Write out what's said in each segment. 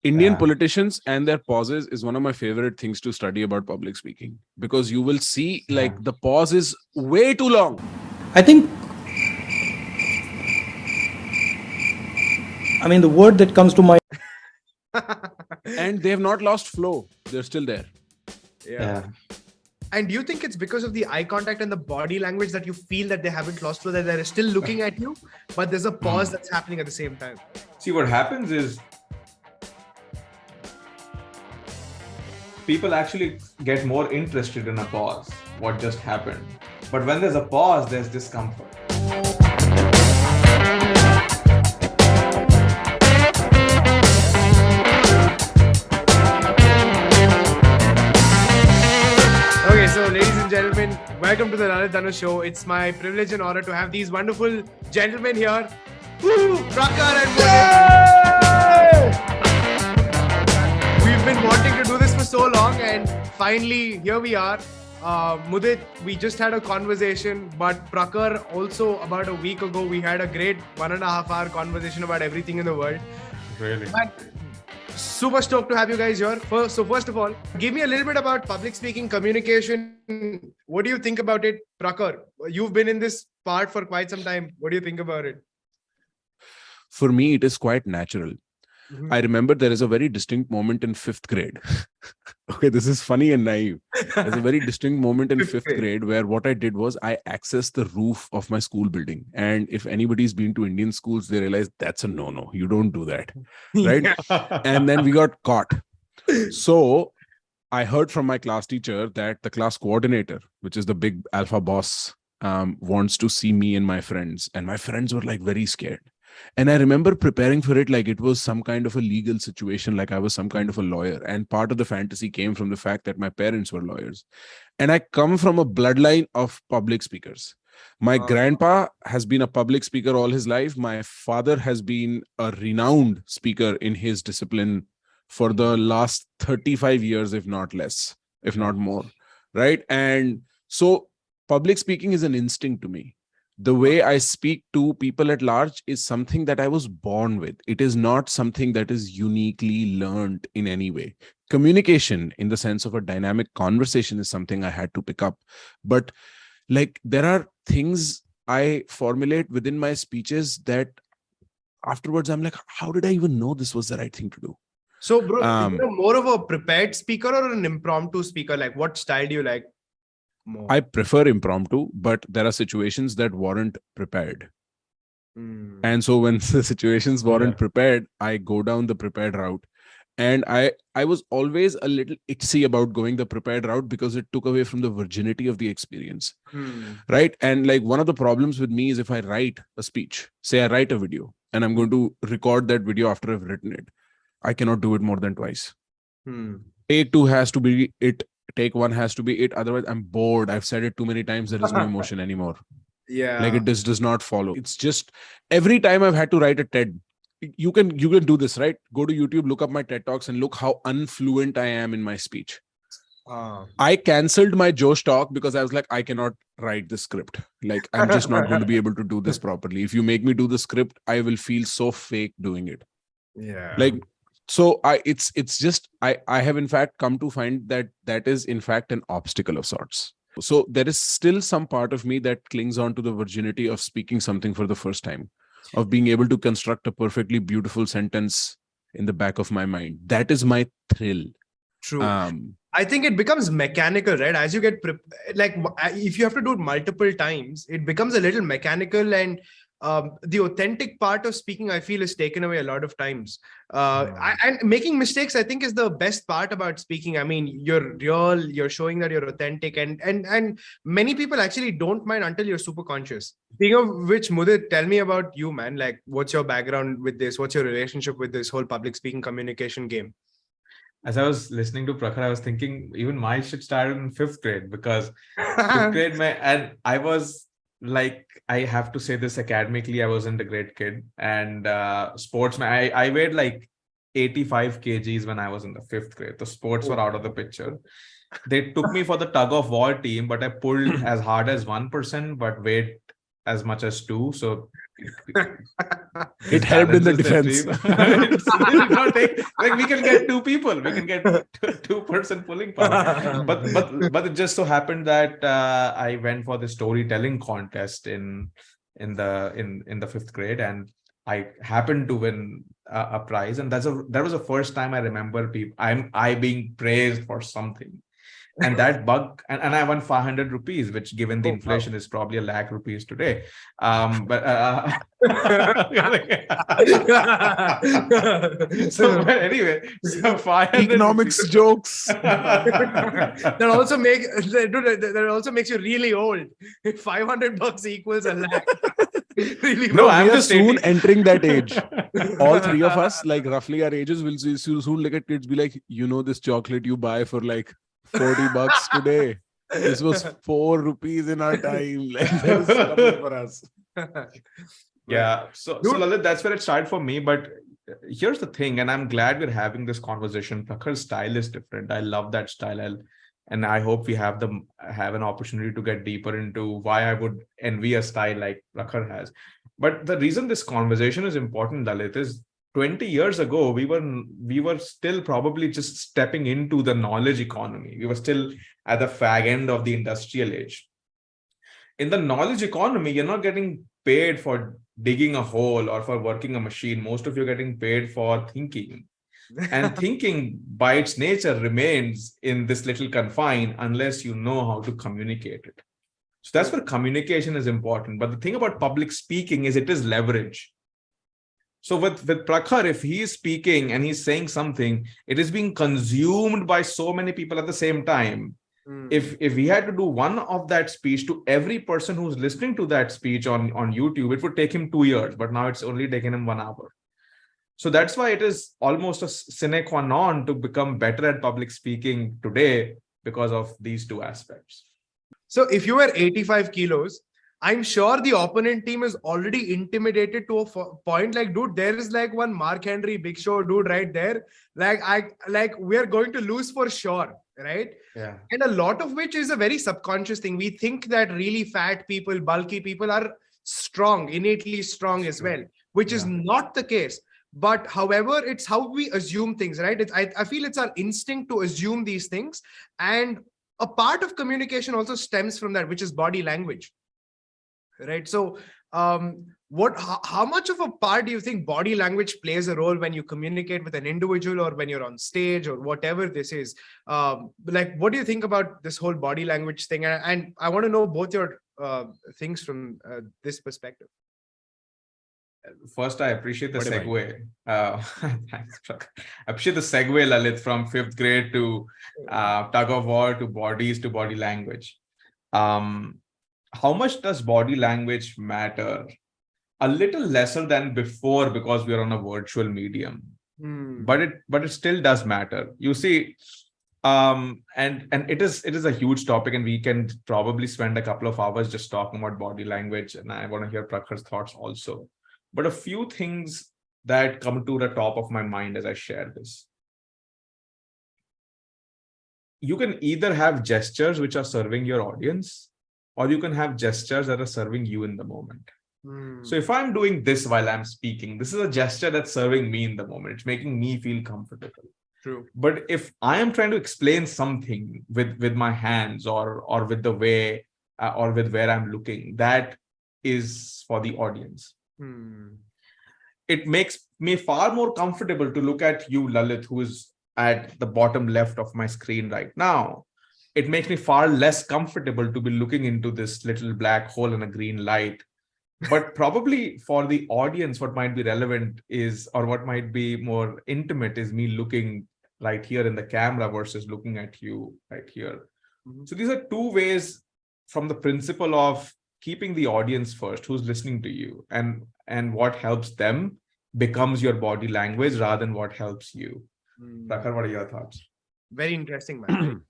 Indian politicians and their pauses is one of my favorite things to study about public speaking, because you will see like the pause is way too long. I think, the word that comes to mind. And they have not lost flow. They're still there. Yeah. And do you think it's because of the eye contact and the body language that you feel that they haven't lost flow, that they're still looking at you, but there's a pause that's happening at the same time? See, what happens is people actually get more interested in a pause, what just happened. But when there's a pause, there's discomfort. Okay, so ladies and gentlemen, welcome to the Lalith Dhanush show. It's my privilege and honor to have these wonderful gentlemen here. Woo! Prakhar and Mudit. We've been wanting to do this for so long, and finally here we are. Mudit, we just had a conversation, but Prakhar also about a week ago, we had a great 1.5 hour conversation about everything in the world. Really? But super stoked to have you guys here. First of all, give me a little bit about public speaking, communication. What do you think about it, Prakhar? You've been in this part for quite some time. What do you think about it? For me, it is quite natural. I remember there is a very distinct moment in 5th grade. Okay, this is funny and naive. There's a very distinct moment in 5th grade where what I did was I accessed the roof of my school building. And if anybody's been to Indian schools, they realize that's a no-no. You don't do that. Right? And then we got caught. So I heard from my class teacher that the class coordinator, which is the big alpha boss, wants to see me and my friends. And my friends were like very scared. And I remember preparing for it like it was some kind of a legal situation, like I was some kind of a lawyer. And part of the fantasy came from the fact that my parents were lawyers. And I come from a bloodline of public speakers. My grandpa has been a public speaker all his life. My father has been a renowned speaker in his discipline for the last 35 years, if not less, if not more. Right. And so public speaking is an instinct to me. The way I speak to people at large is something that I was born with. It is not something that is uniquely learned in any way. Communication in the sense of a dynamic conversation is something I had to pick up. But like there are things I formulate within my speeches that afterwards I'm like, how did I even know this was the right thing to do? So bro, you're more of a prepared speaker or an impromptu speaker? Like what style do you like more? I prefer impromptu, but there are situations that warrant prepared. And so when the situations weren't prepared, I go down the prepared route. And I was always a little itchy about going the prepared route because it took away from the virginity of the experience. Right. And like one of the problems with me is if I write a speech, say I write a video and I'm going to record that video after I've written it, I cannot do it more than twice. Take 2 has to be it. Take 1 has to be it. Otherwise, I'm bored. I've said it too many times. There is no emotion anymore. Yeah. Like it does not follow. It's just every time I've had to write a TED, you can do this, right? Go to YouTube, look up my TED Talks and look how unfluent I am in my speech. I cancelled my Josh talk because I was like, I cannot write the script. Like, I'm just not going to be able to do this properly. If you make me do the script, I will feel so fake doing it. Yeah. Like, so I have in fact come to find that is in fact an obstacle of sorts. So there is still some part of me that clings on to the virginity of speaking something for the first time, of being able to construct a perfectly beautiful sentence in the back of my mind. That is my thrill. True. I think it becomes mechanical, right? As you get like if you have to do it multiple times, it becomes a little mechanical, and the authentic part of speaking, I feel, is taken away a lot of times. And making mistakes, I think, is the best part about speaking. I mean, you're real, you're showing that you're authentic, and many people actually don't mind until you're super conscious. Speaking of which, Mudit, tell me about you, man. Like, what's your background with this? What's your relationship with this whole public speaking communication game? As I was listening to Prakhar, I was thinking even my shit started in 5th grade because 5th grade, and I was like, I have to say this academically, I wasn't a great kid. And sportsman, I weighed like 85 kgs when I was in the 5th grade. The sports were out of the picture. They took me for the tug of war team, but I pulled as hard as 1%, but weighed as much as 2. So It helped in the defense. Like we can get two people, we can get two-person pulling power. But it just so happened that I went for the storytelling contest in the fifth grade, and I happened to win a prize, and that was the first time I remember I being praised for something. And that bug, and I won 500 rupees, which given the inflation is probably ₹1,00,000 today. But anyway, so 500 economics rupees. jokes. That also makes you really old. If $500 equals $1,00,000. Really No, old. we are soon stating- entering that age. All three of us, like roughly our ages, will soon look at kids, be like, this chocolate you buy for like $40 today. This was 4 rupees in our time. Like that is coming for us. Yeah. So Lalith, that's where it started for me. But here's the thing, and I'm glad we're having this conversation. Prakhar's style is different. I love that style. And I hope we have an opportunity to get deeper into why I would envy a style like Prakhar has. But the reason this conversation is important, Lalith, is 20 years ago, we were still probably just stepping into the knowledge economy. We were still at the fag end of the industrial age. In the knowledge economy, you're not getting paid for digging a hole or for working a machine. Most of you are getting paid for thinking. And thinking by its nature remains in this little confine unless you know how to communicate it. So that's where communication is important. But the thing about public speaking is it is leverage. So with Prakhar, if he is speaking and he's saying something, it is being consumed by so many people at the same time. If we had to do one of that speech to every person who's listening to that speech on YouTube, it would take him 2 years, but now it's only taken him 1 hour. So that's why it is almost a sine qua non to become better at public speaking today because of these two aspects. So if you were 85 kilos, I'm sure the opponent team is already intimidated to a point. Like, dude, there is like one Mark Henry Big Show dude right there. We're going to lose for sure, right? Yeah. And a lot of which is a very subconscious thing. We think that really fat people, bulky people are strong, innately strong as well, which is not the case. But however, it's how we assume things, right? I feel it's our instinct to assume these things. And a part of communication also stems from that, which is body language. Right. So how much of a part do you think body language plays a role when you communicate with an individual or when you're on stage or whatever this is? What do you think about this whole body language thing? And I want to know both your things from this perspective. First, I appreciate the segue. Thanks, Prakhar. I appreciate the segue, Lalith, from fifth grade to tug of war to bodies to body language. How much does body language matter? A little lesser than before because we are on a virtual medium, but it still does matter. You see, and it is a huge topic, and we can probably spend a couple of hours just talking about body language. And I want to hear Prakhar's thoughts also. But a few things that come to the top of my mind as I share this. You can either have gestures which are serving your audience, or you can have gestures that are serving you in the moment. So if I'm doing this while I'm speaking, this is a gesture that's serving me in the moment. It's making me feel comfortable. True. But if I am trying to explain something with my hands or with the way or with where I'm looking, that is for the audience. It makes me far more comfortable to look at you, Lalith, who is at the bottom left of my screen right now. It makes me far less comfortable to be looking into this little black hole in a green light. But probably for the audience, what might be relevant is, or what might be more intimate is me looking right here in the camera versus looking at you right here. So these are two ways from the principle of keeping the audience first, who's listening to you, and what helps them becomes your body language rather than what helps you. Prakhar, what are your thoughts? Very interesting, man.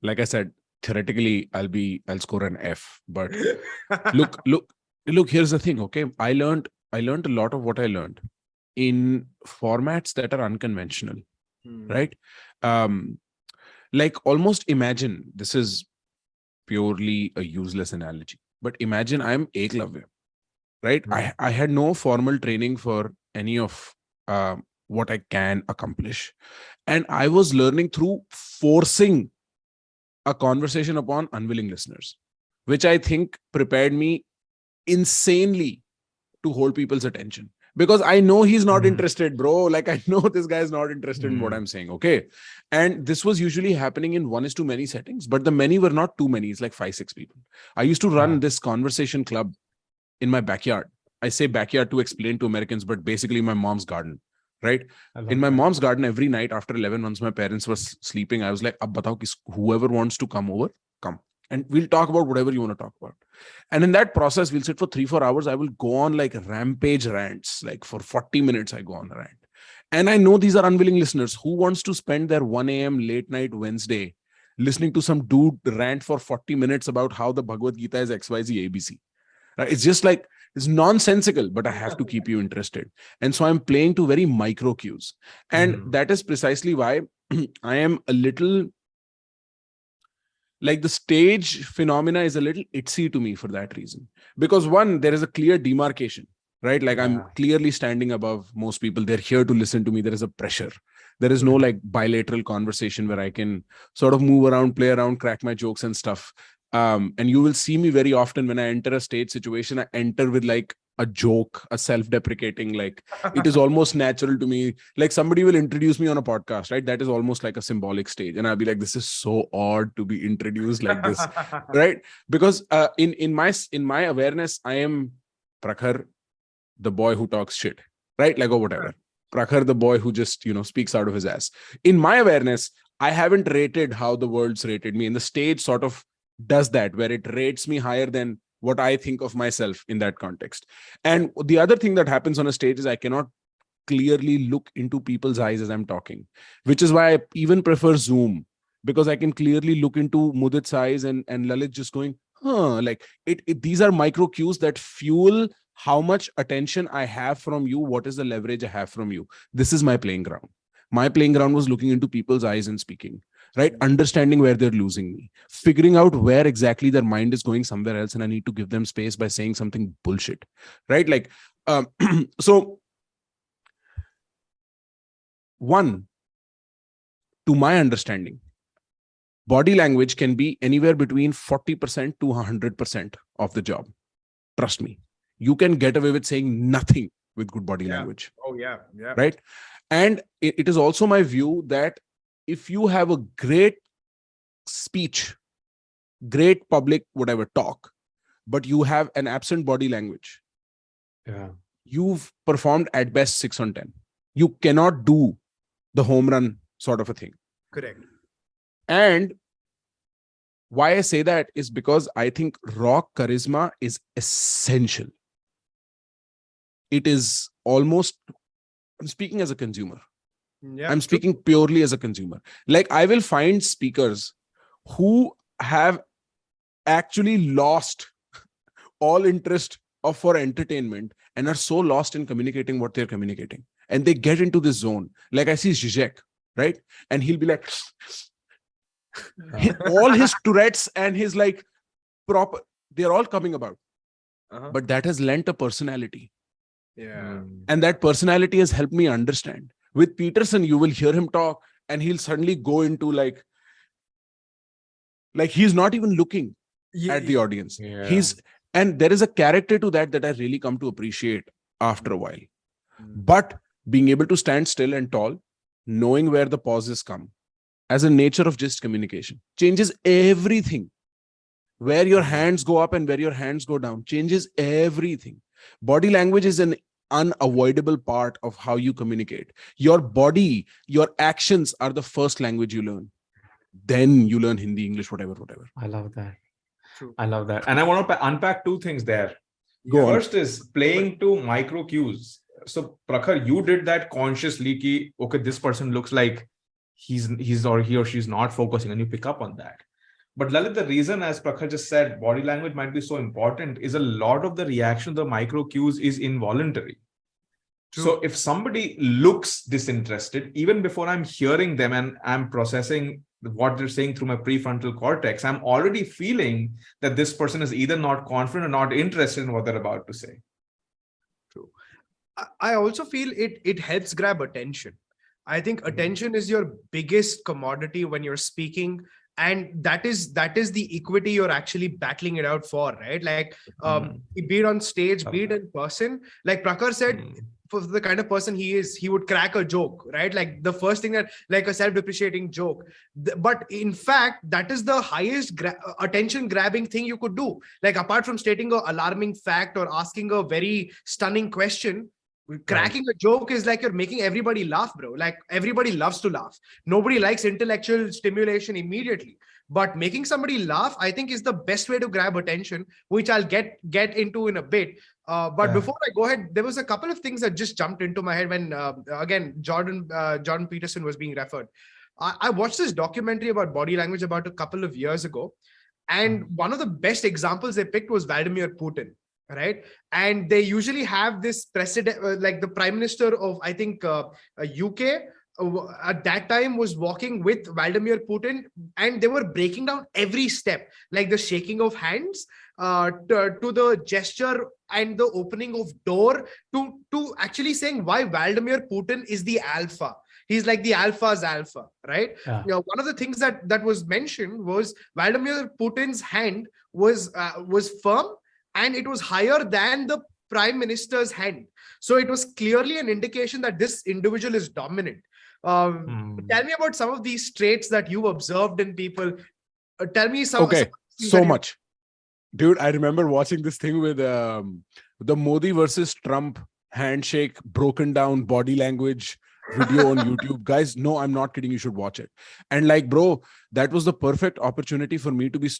Like I said, theoretically, I'll score an F. But look, here's the thing. Okay. I learned a lot of what I learned in formats that are unconventional, right? Like almost imagine, this is purely a useless analogy, but imagine I'm Eklavya, right? I had no formal training for any of what I can accomplish. And I was learning through forcing a conversation upon unwilling listeners, which I think prepared me insanely to hold people's attention. Because I know he's not interested, bro. Like, I know this guy is not interested in what I'm saying. Okay. And this was usually happening in 1:many settings, but the many were not too many. It's like 5-6 people. I used to run this conversation club in my backyard. I say backyard to explain to Americans, but basically my mom's garden, right? In my mom's garden, every night after 11, once my parents were sleeping, I was like, Ab batao, whoever wants to come over, come. And we'll talk about whatever you want to talk about. And in that process, we'll sit for 3-4 hours. I will go on like rampage rants, like for 40 minutes, I go on a rant. And I know these are unwilling listeners. Who wants to spend their 1 a.m. late night Wednesday listening to some dude rant for 40 minutes about how the Bhagavad Gita is XYZ ABC? Right? It's just like, it's nonsensical, but I have to keep you interested. And so I'm playing to very micro cues. And that is precisely why I am a little, like, the stage phenomena is a little itsy to me for that reason. Because one, there is a clear demarcation, right? Like, I'm clearly standing above most people. They're here to listen to me. There is a pressure. There is no like bilateral conversation where I can sort of move around, play around, crack my jokes and stuff. And you will see me very often when I enter a stage situation, I enter with like a joke, a self-deprecating, like it is almost natural to me. Like somebody will introduce me on a podcast, right? That is almost like a symbolic stage. And I'll be like, this is so odd to be introduced like this, right? Because in my awareness, I am Prakhar, the boy who talks shit, right? Like, or whatever. Prakhar, the boy who just, speaks out of his ass. In my awareness, I haven't rated how the world's rated me. And the stage sort of does that, where it rates me higher than what I think of myself in that context. And the other thing that happens on a stage is I cannot clearly look into people's eyes as I'm talking, which is why I even prefer Zoom, because I can clearly look into Mudit's eyes and Lalith just going, like these are micro cues that fuel how much attention I have from you. What is the leverage I have from you? This is my playing ground. My playing ground was looking into people's eyes and speaking, right? Understanding where they're losing me, figuring out where exactly their mind is going somewhere else. And I need to give them space by saying something bullshit, right? Like, so one, to my understanding, body language can be anywhere between 40% to 100% of the job. Trust me, you can get away with saying nothing with good body language. Oh yeah. Right. And it is also my view that if you have a great speech, great public, whatever talk, but you have an absent body language, you've performed at best 6 on 10. You cannot do the home run sort of a thing. Correct. And why I say that is because I think raw charisma is essential. It is almost, I'm speaking as a consumer. I'm speaking purely as a consumer. Like, I will find speakers who have actually lost all interest for entertainment and are so lost in communicating what they're communicating. And they get into this zone. Like, I see Zizek, right? And he'll be like, all his Tourette's and his like proper, they're all coming about. But that has lent a personality. And that personality has helped me understand. With Peterson, you will hear him talk and he'll suddenly go into like he's not even looking at the audience. And there is a character to that I really come to appreciate after a while. But being able to stand still and tall, knowing where the pauses come, as a nature of just communication, changes everything. Where your hands go up and where your hands go down changes everything. Body language is an unavoidable part of how you communicate. Your body, your actions are the first language you learn. Then you learn Hindi, English, whatever. I love that. True. I love that. And I want to unpack 2 things there. First is playing to micro cues. So Prakhar, you did that consciously. Ki, okay, this person looks like he's or he or she's not focusing, and you pick up on that. But Lalith, the reason, as Prakhar just said, body language might be so important is a lot of the reaction, the micro cues is involuntary. True. So if somebody looks disinterested, even before I'm hearing them and I'm processing what they're saying through my prefrontal cortex, I'm already feeling that this person is either not confident or not interested in what they're about to say. I also feel it helps grab attention. I think attention is your biggest commodity when you're speaking, and that is the equity you're actually battling it out for, right? Like, be it on stage, be it in person. Like Prakhar said, for the kind of person he is, he would crack a joke, right? Like the first thing that, like a self-depreciating joke. But in fact, that is the highest attention grabbing thing you could do. Like apart from stating an alarming fact or asking a very stunning question, cracking a joke is like you're making everybody laugh, bro. Like everybody loves to laugh. Nobody likes intellectual stimulation immediately, but making somebody laugh, I think, is the best way to grab attention, which I'll get into in a bit. But before I go ahead, there was a couple of things that just jumped into my head when again Jordan Peterson was being referred. I watched this documentary about body language about a couple of years ago, and one of the best examples they picked was Vladimir Putin, right? And they usually have this president, like the prime minister of, I think, UK at that time was walking with Vladimir Putin, and they were breaking down every step, like the shaking of hands, to the gesture and the opening of door, to actually saying why Vladimir Putin is the alpha. He's like the alpha's alpha, right? Yeah. You know, one of the things that was mentioned was Vladimir Putin's hand was firm, and it was higher than the prime minister's hand. So it was clearly an indication that this individual is dominant. Tell me about some of these traits that you observed in people. Tell me some. Okay, so much. Dude, I remember watching this thing with the Modi versus Trump handshake, broken down body language video on YouTube. Guys, no, I'm not kidding. You should watch it. And like, bro, that was the perfect opportunity for me to be...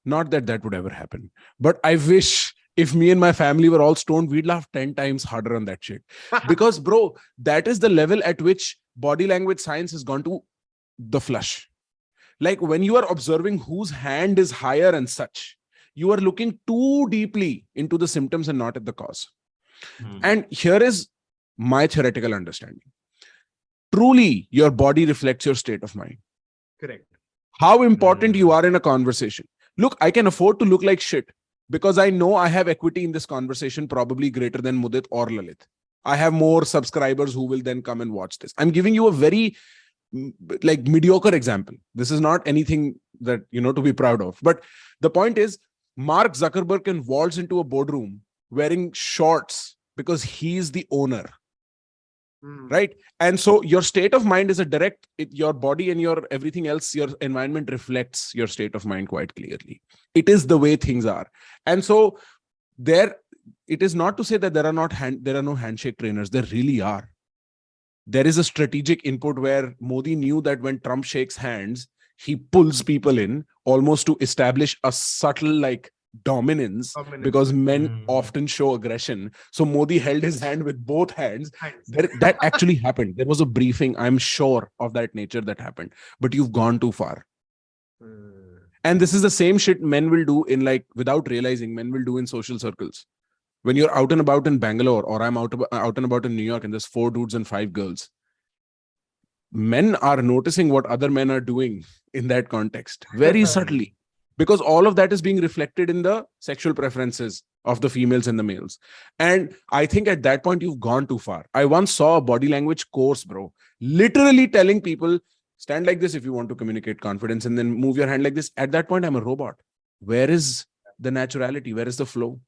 Not that that would ever happen, but I wish if me and my family were all stoned, we'd laugh 10 times harder on that shit. Because, bro, that is the level at which body language science has gone to the flush. Like when you are observing whose hand is higher and such, you are looking too deeply into the symptoms and not at the cause. And here is my theoretical understanding. Truly, your body reflects your state of mind. Correct. How important you are in a conversation. Look, I can afford to look like shit because I know I have equity in this conversation, probably greater than Mudit or Lalith. I have more subscribers who will then come and watch this. I'm giving you a very like mediocre example. This is not anything that, you know, to be proud of. But the point is, Mark Zuckerberg can waltz into a boardroom wearing shorts because he's the owner. Right? And so your state of mind is a direct, your body and your everything else, your environment reflects your state of mind quite clearly. It is the way things are. And so there, it is not to say that there are no handshake trainers. There really are. There is a strategic input where Modi knew that when Trump shakes hands, he pulls people in almost to establish a subtle like dominance, because men often show aggression. So Modi held his hand with both hands. That actually happened. There was a briefing, I'm sure, of that nature that happened. But you've gone too far. And this is the same shit men will do in, like, without realizing, men will do in social circles. When you're out and about in Bangalore, or I'm out and about in New York, and there's 4 dudes and 5 girls, men are noticing what other men are doing in that context very subtly. Because all of that is being reflected in the sexual preferences of the females and the males. And I think at that point, you've gone too far. I once saw a body language course, bro, literally telling people, stand like this if you want to communicate confidence, and then move your hand like this. At that point, I'm a robot. Where is the naturality? Where is the flow?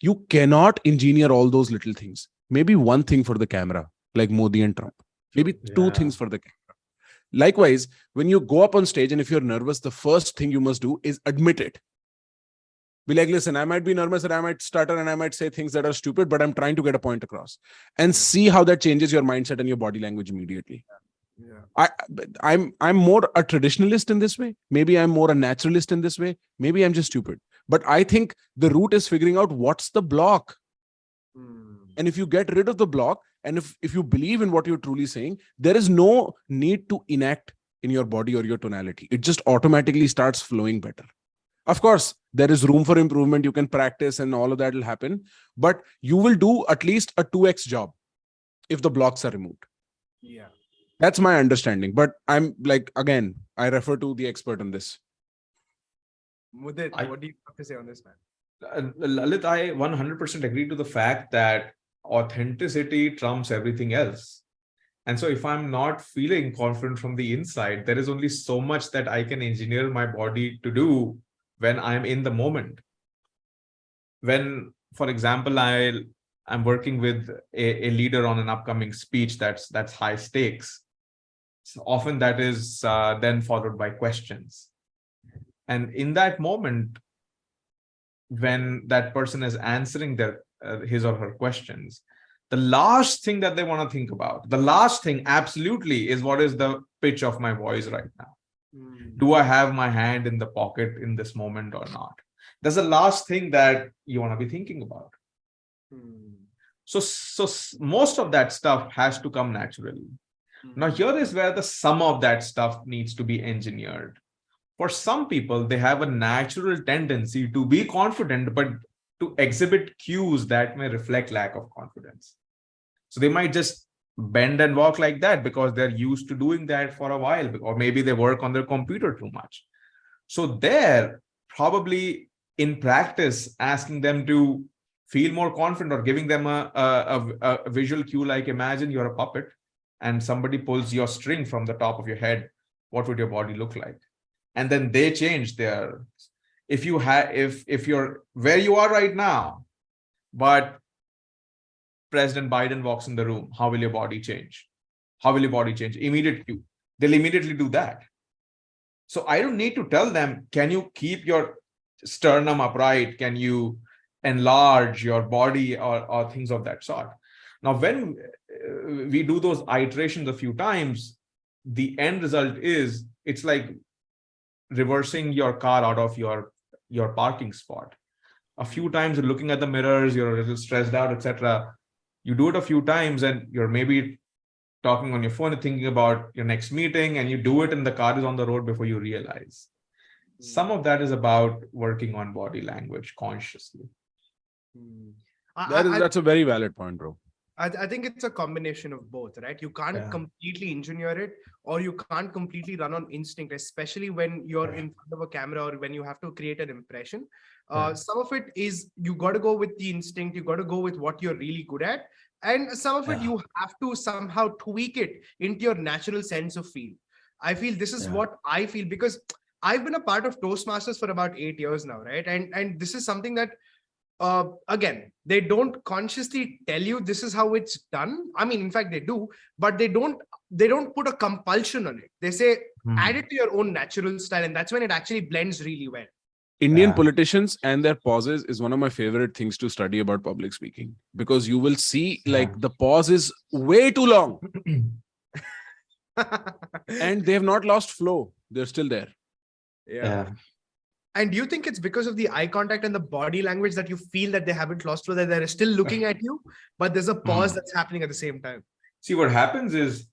You cannot engineer all those little things. Maybe one thing for the camera, like Modi and Trump. Maybe 2 things for the camera. Likewise, when you go up on stage and if you're nervous, the first thing you must do is admit it. Be like, listen, I might be nervous and I might stutter and I might say things that are stupid, but I'm trying to get a point across. And see how that changes your mindset and your body language immediately. I'm more a traditionalist in this way. Maybe I'm more a naturalist in this way. Maybe I'm just stupid. But I think the root is figuring out what's the block. And if you get rid of the block, and if you believe in what you're truly saying, there is no need to enact in your body or your tonality. It just automatically starts flowing better. Of course, there is room for improvement. You can practice and all of that will happen. But you will do at least a 2x job if the blocks are removed. Yeah. That's my understanding. But I'm like, again, I refer to the expert on this. Mudit, what do you have to say on this, man? Lalith, I 100% agree to the fact that authenticity trumps everything else. And so if I'm not feeling confident from the inside, there is only so much that I can engineer my body to do when I'm in the moment. When, for example, I'm working with a leader on an upcoming speech that's high stakes. So often that is then followed by questions. And in that moment, when that person is answering his or her questions, the last thing that they want to think about, the last thing absolutely, is what is the pitch of my voice right now? Do I have my hand in the pocket in this moment or not? That's the last thing that you want to be thinking about. So most of that stuff has to come naturally. Now, here is where the sum of that stuff needs to be engineered. For some people, they have a natural tendency to be confident, but to exhibit cues that may reflect lack of confidence. So they might just bend and walk like that because they're used to doing that for a while, or maybe they work on their computer too much. So there, probably in practice, asking them to feel more confident or giving them a visual cue, like imagine you're a puppet and somebody pulls your string from the top of your head, what would your body look like? And then they change their, if you're where you are right now, but President Biden walks in the room, how will your body change? How will your body change? Immediate cue. They'll immediately do that. So I don't need to tell them, can you keep your sternum upright? Can you enlarge your body or things of that sort? Now, when we do those iterations a few times, the end result is, it's like reversing your car out of your parking spot. A few times you're looking at the mirrors, you're a little stressed out, etc. You do it a few times and you're maybe talking on your phone and thinking about your next meeting, and you do it and the car is on the road before you realize. Some of that is about working on body language consciously. That's a very valid point, bro. I think it's a combination of both, right? You can't completely engineer it, or you can't completely run on instinct, especially when you're in front of a camera or when you have to create an impression. Some of it is you got to go with the instinct, you got to go with what you're really good at. And some of it you have to somehow tweak it into your natural sense of feel. I feel this is what I feel, because I've been a part of Toastmasters for about 8 years now, right? And this is something that again, they don't consciously tell you this is how it's done. I mean, in fact, they do, but they don't put a compulsion on it. They say, add it to your own natural style. And that's when it actually blends really well. Indian politicians and their pauses is one of my favorite things to study about public speaking, because you will see like the pause is way too long and they have not lost flow. They're still there. Yeah. And do you think it's because of the eye contact and the body language that you feel that they haven't lost flow, that they're still looking at you, but there's a pause that's happening at the same time? See, what happens is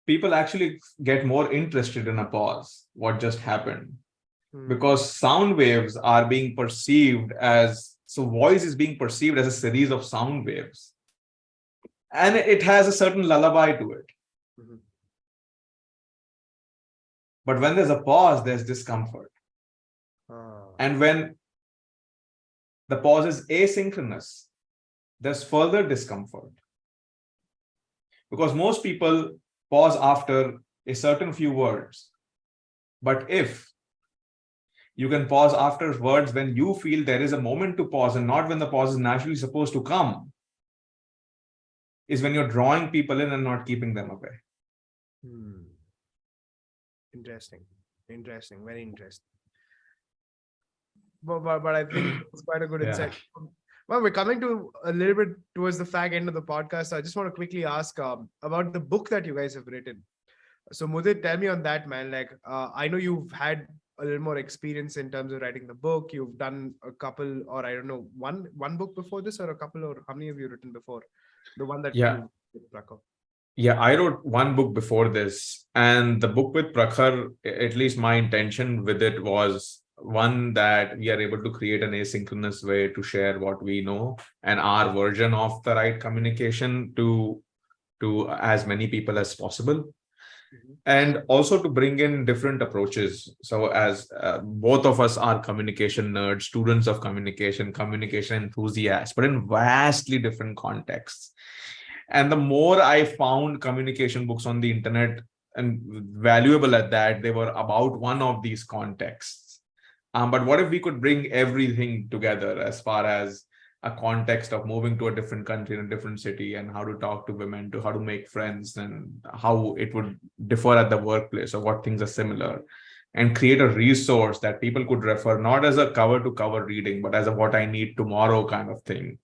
people actually get more interested in a pause, what just happened, because sound waves are being perceived as, so voice is being perceived as a series of sound waves. And it has a certain lullaby to it. But when there's a pause, there's discomfort. And when the pause is asynchronous, there's further discomfort. Because most people pause after a certain few words. But if you can pause after words when you feel there is a moment to pause and not when the pause is naturally supposed to come, is when you're drawing people in and not keeping them away. Interesting, very interesting. But I think it's quite a good insight. Well, we're coming to a little bit towards the fag end of the podcast. So I just want to quickly ask about the book that you guys have written. So Mudit, tell me on that, man. Like, I know you've had a little more experience in terms of writing the book. You've done a couple, or I don't know, one book before this, or a couple, or how many have you written before? The one that you with Prakhar. Yeah, I wrote one book before this, and the book with Prakhar, at least my intention with it was one that we are able to create an asynchronous way to share what we know and our version of the right communication to as many people as possible. and also to bring in different approaches. So as both of us are communication nerds, students of communication enthusiasts, but in vastly different contexts. And the more I found communication books on the internet and valuable at that, they were about one of these contexts. But what if we could bring everything together as far as a context of moving to a different country in a different city, and how to talk to women, to how to make friends, and how it would differ at the workplace, or what things are similar, and create a resource that people could refer, not as a cover to cover reading, but as a what I need tomorrow kind of thing.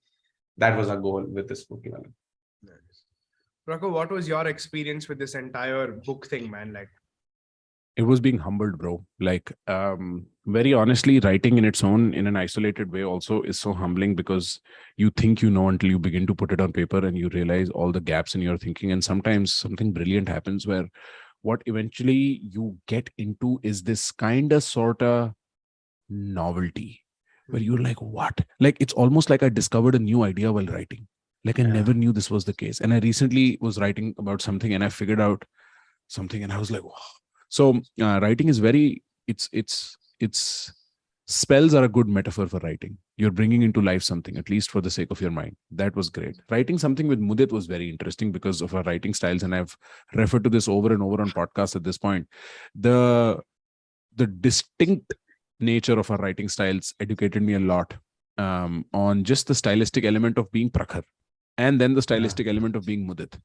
That was our goal with this book. Nice. Prakhar, what was your experience with this entire book thing, man? Like, it was being humbled, bro. Like, very honestly, writing in its own, in an isolated way, also is so humbling, because you think you know until you begin to put it on paper and you realize all the gaps in your thinking. And sometimes something brilliant happens where what eventually you get into is this kind of sort of novelty where you're like, what? Like, it's almost like I discovered a new idea while writing. Like, I never knew this was the case. And I recently was writing about something and I figured out something and I was like, wow. So writing is very, it's spells are a good metaphor for writing. You're bringing into life something, at least for the sake of your mind. That was great. Writing something with Mudit was very interesting because of our writing styles. And I've referred to this over and over on podcasts at this point. The distinct nature of our writing styles educated me a lot on just the stylistic element of being Prakhar, and then the stylistic element of being Mudit.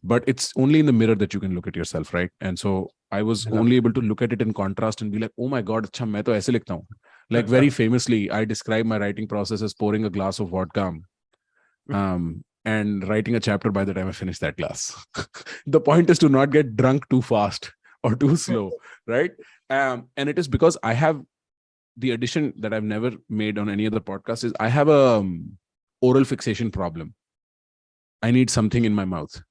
But it's only in the mirror that you can look at yourself, right? And so I was only able to look at it in contrast and be like, oh my God, achha, main to aise likhta hu. Like, very famously, I describe my writing process as pouring a glass of vodka and writing a chapter by the time I finish that glass. The point is to not get drunk too fast or too slow, right? And it is because I have the addition that I've never made on any other podcast is I have a oral fixation problem. I need something in my mouth.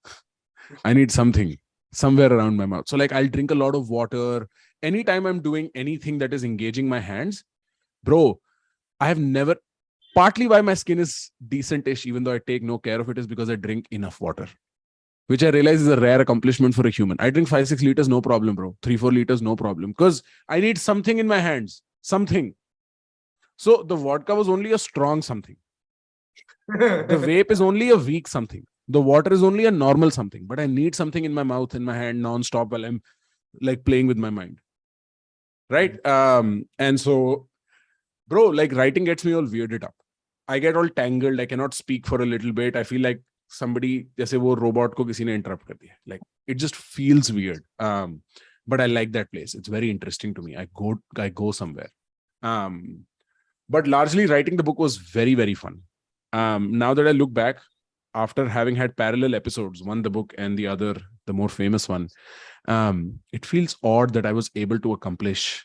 I need something somewhere around my mouth. So like, I'll drink a lot of water. Anytime I'm doing anything that is engaging my hands, bro, I have never, partly why my skin is decentish, even though I take no care of it, is because I drink enough water, which I realize is a rare accomplishment for a human. I drink 5-6 liters, no problem, bro. 3-4 liters, no problem. Because I need something in my hands, something. So the vodka was only a strong something. The vape is only a weak something. The water is only a normal something. But I need something in my mouth, in my hand, non-stop while I'm like playing with my mind. Right? And so, bro, like writing gets me all weirded up. I get all tangled. I cannot speak for a little bit. I feel like somebody, jaise wo robot ko kisi ne interrupt kar diya. Like, it just feels weird. But I like that place. It's very interesting to me. I go somewhere. But largely writing the book was very, very fun. Now that I look back, after having had parallel episodes, one the book and the other, the more famous one, it feels odd that I was able to accomplish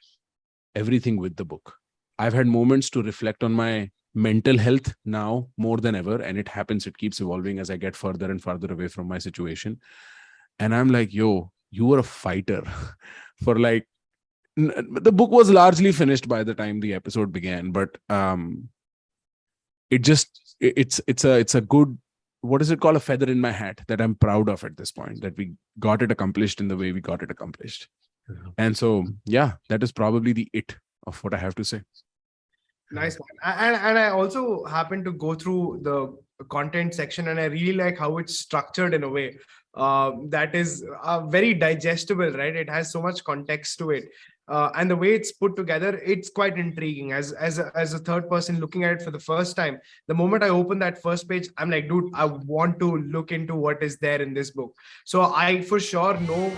everything with the book. I've had moments to reflect on my mental health now more than ever. And it happens, it keeps evolving as I get further and further away from my situation. And I'm like, yo, you were a fighter for like, the book was largely finished by the time the episode began, but it's a good, what is it called? A feather in my hat that I'm proud of at this point, that we got it accomplished in the way we got it accomplished. And so, yeah, that is probably the it of what I have to say. Nice. And I also happened to go through the content section, and I really like how it's structured in a way that is very digestible, right? It has so much context to it. And the way it's put together, it's quite intriguing. As a third person looking at it for the first time, the moment I open that first page, I'm like, dude, I want to look into what is there in this book. So I for sure know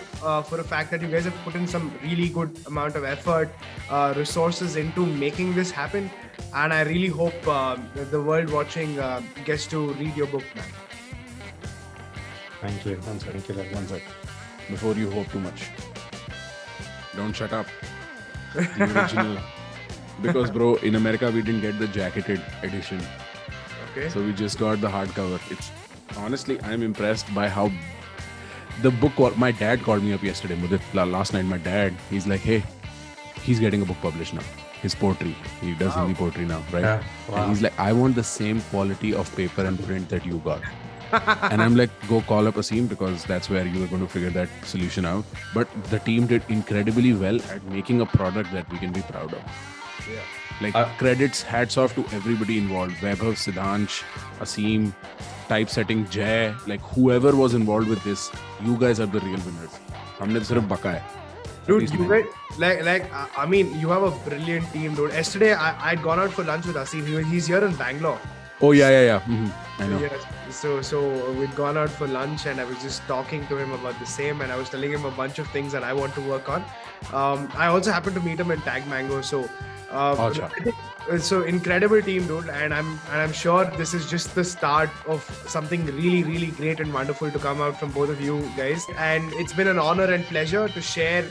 for a fact that you guys have put in some really good amount of effort, resources into making this happen. And I really hope the world watching gets to read your book, man. Thank you. Thank you. One sec. Before you hope too much, don't shut up. The original. Because, bro, in America, we didn't get the jacketed edition. Okay. So we just got the hardcover. It's honestly, I'm impressed by how the book. My dad called me up yesterday, Mudit, last night. My dad, he's like, hey, he's getting a book published now. His poetry. He does Hindi poetry now, right? Yeah. Wow. And he's like, I want the same quality of paper and print that you got. And I'm like, go call up Asim because that's where you are going to figure that solution out. But the team did incredibly well at making a product that we can be proud of. Yeah. Like credits, hats off to everybody involved. Vaibhav, Siddhansh, Asim, typesetting, Jay, like whoever was involved with this, you guys are the real winners. हमने तो सिर्फ बका है. Dude, you guys, I mean, you have a brilliant team, dude. Yesterday, I'd gone out for lunch with Asim. He's here in Bangalore. Oh yeah. I know. Yes. So we'd gone out for lunch, and I was just talking to him about the same, and I was telling him a bunch of things that I want to work on. I also happened to meet him in Tag Mango, so so incredible team, dude, and I'm sure this is just the start of something really, really great and wonderful to come out from both of you guys. And it's been an honor and pleasure to share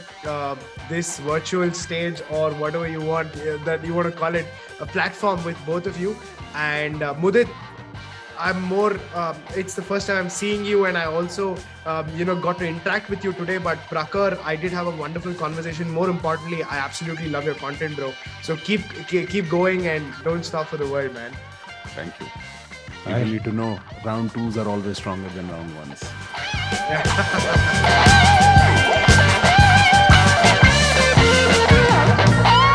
this virtual stage, or whatever you want that you want to call it, a platform with both of you. And Mudit, it's the first time I'm seeing you, and I also got to interact with you today. But Prakhar, I did have a wonderful conversation. More importantly, I absolutely love your content, bro. So keep going and don't stop for the world, man. Thank you. You need to know round 2s are always stronger than round 1s.